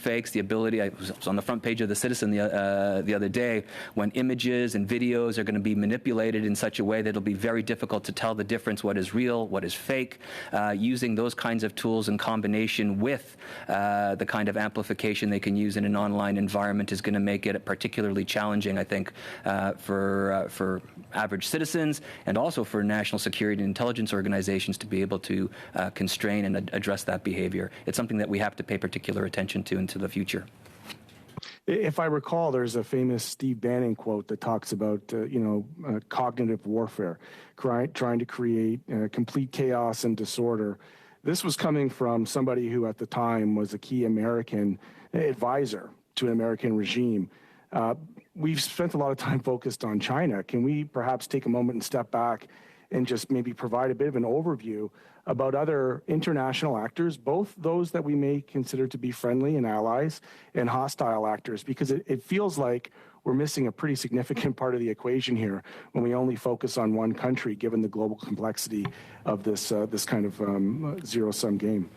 fakes, the ability, I was on the front page of the Citizen the other day, when images and videos are going to be manipulated in such a way that it'll be very difficult to tell the difference what is real, what is fake. Using those kinds of tools in combination with the kind of amplification they can use in an online environment is going to make it particularly challenging, I think, for average citizens and also for national security and intelligence organizations to be able to constrain and address that behavior. It's something that we have to pay particular attention to into the future. If I recall, there's a famous Steve Bannon quote that talks about, cognitive warfare, trying to create complete chaos and disorder. This was coming from somebody who at the time was a key American advisor to an American regime. We've spent a lot of time focused on China. Can we perhaps take a moment and step back and just maybe provide a bit of an overview about other international actors, both those that we may consider to be friendly and allies and hostile actors, because it feels like we're missing a pretty significant part of the equation here when we only focus on one country, given the global complexity of this kind of zero-sum game.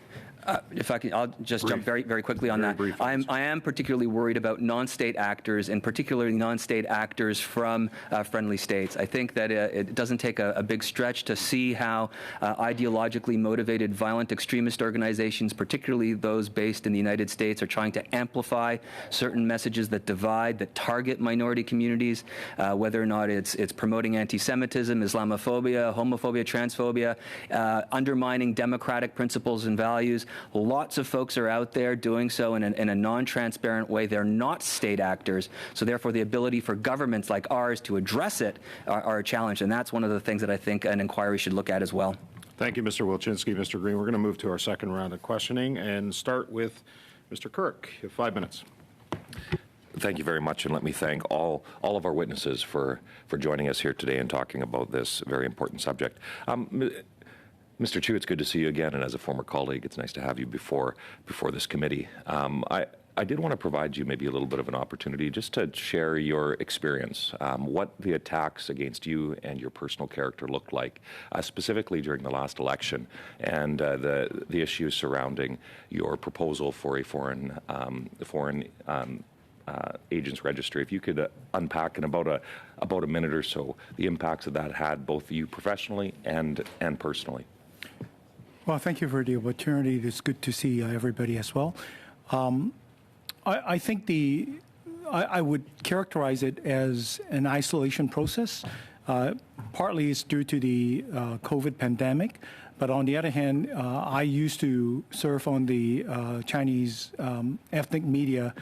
If I can, I'll just jump very, very quickly on that. I am particularly worried about non-state actors, and particularly non-state actors from friendly states. I think that it doesn't take a big stretch to see how ideologically motivated violent extremist organizations, particularly those based in the United States, are trying to amplify certain messages that divide, that target minority communities, whether or not it's promoting anti-Semitism, Islamophobia, homophobia, transphobia, undermining democratic principles and values. Lots of folks are out there doing so in a non-transparent way. They're not state actors, so therefore the ability for governments like ours to address it are a challenge, and that's one of the things that I think an inquiry should look at as well. Thank you, Mr. Wilczynski. Mr. Green, we're going to move to our second round of questioning and start with Mr. Kurek. You have 5 minutes. Thank you very much, and let me thank all of our witnesses for joining us here today and talking about this very important subject. Mr. Chiu, it's good to see you again, and as a former colleague, it's nice to have you before this committee. I did want to provide you maybe a little bit of an opportunity just to share your experience, what the attacks against you and your personal character looked like, specifically during the last election, and the issues surrounding your proposal for a foreign agents registry. If you could unpack in about a minute or so the impacts that that had, both you professionally and personally. Well, thank you for the opportunity. It's good to see everybody as well. I think I would characterize it as an isolation process. Partly it's due to the COVID pandemic, but on the other hand, I used to serve on the Chinese ethnic media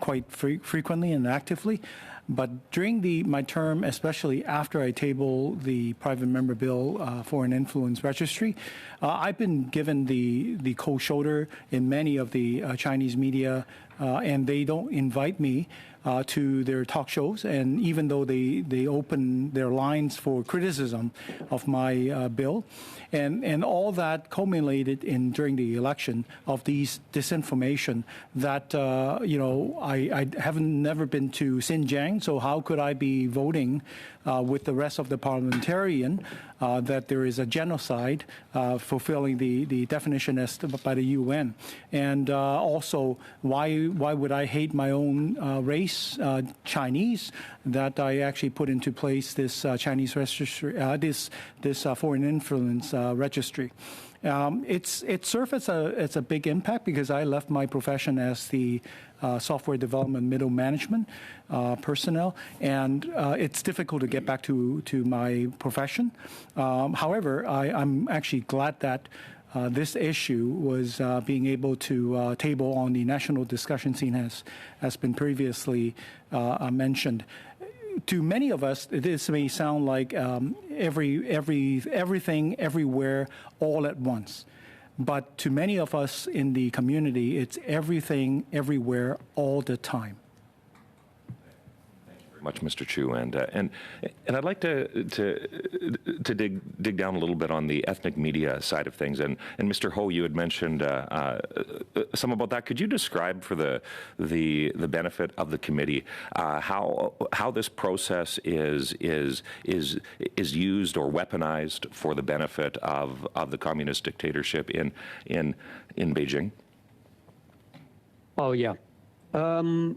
quite frequently and actively. But during my term, especially after I tabled the private member bill for an influence registry, I've been given the cold shoulder in many of the Chinese media, and they don't invite me to their talk shows. And even though they open their lines for criticism of my bill, and all that culminated during the election of these disinformation that, I haven't never been to Xinjiang, so how could I be voting with the rest of the parliamentarian that there is a genocide fulfilling the definition as by the UN? And also, why would I hate my own race, Chinese, that I actually put into place this Chinese registry, this foreign influence registry? It served as a big impact because I left my profession as the software development middle management personnel, and it's difficult to get back to my profession. However, I'm actually glad that this issue was being able to table on the national discussion scene has been previously mentioned. To many of us, this may sound like everything, everywhere, all at once. But to many of us in the community, it's everything, everywhere, all the time. Much, Mr. Chiu, and I'd like to dig down a little bit on the ethnic media side of things. And Mr. Ho, you had mentioned some about that. Could you describe for the benefit of the committee how this process is used or weaponized for the benefit of the communist dictatorship in Beijing? Oh, yeah. The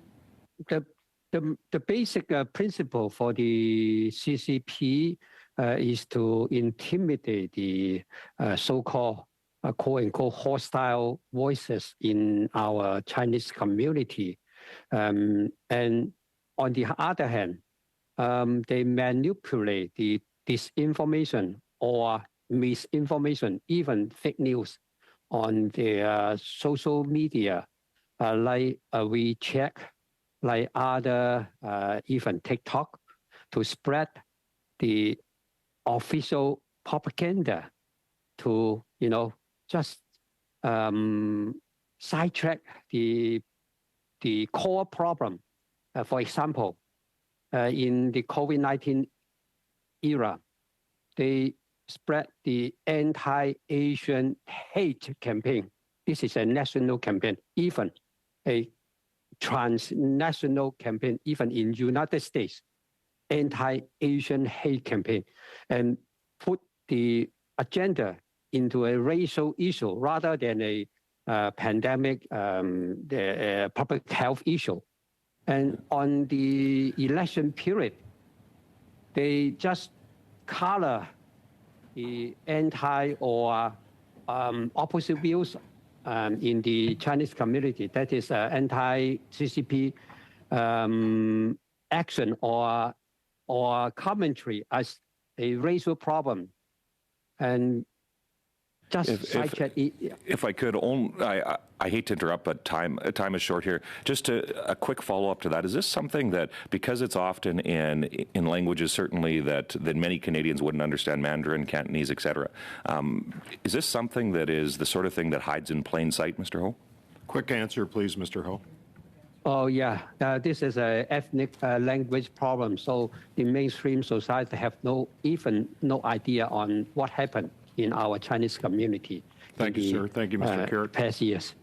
basic principle for the CCP is to intimidate the so-called quote-unquote hostile voices in our Chinese community. And on the other hand, they manipulate the disinformation or misinformation, even fake news on their social media, like WeChat, like other, even TikTok, to spread the official propaganda to, just sidetrack the core problem. For example, in the COVID-19 era, they spread the anti-Asian hate campaign. This is a national campaign, even a transnational campaign, even in United States, anti-Asian hate campaign, and put the agenda into a racial issue rather than a pandemic, the public health issue. And on the election period, they just color the anti or opposite views in the Chinese community. That is anti-CCP action or commentary as a racial problem. And just if I could, I hate to interrupt, but time is short here. Just a quick follow-up to that. Is this something that, because it's often in languages certainly that many Canadians wouldn't understand, Mandarin, Cantonese, etc., is this something that is the sort of thing that hides in plain sight, Mr. Ho? Quick answer, please, Mr. Ho. Oh, yeah. This is an ethnic language problem. So the mainstream society have no idea on what happened in our Chinese community. Thank you, sir. Thank you, Mr. Kurek. Past years.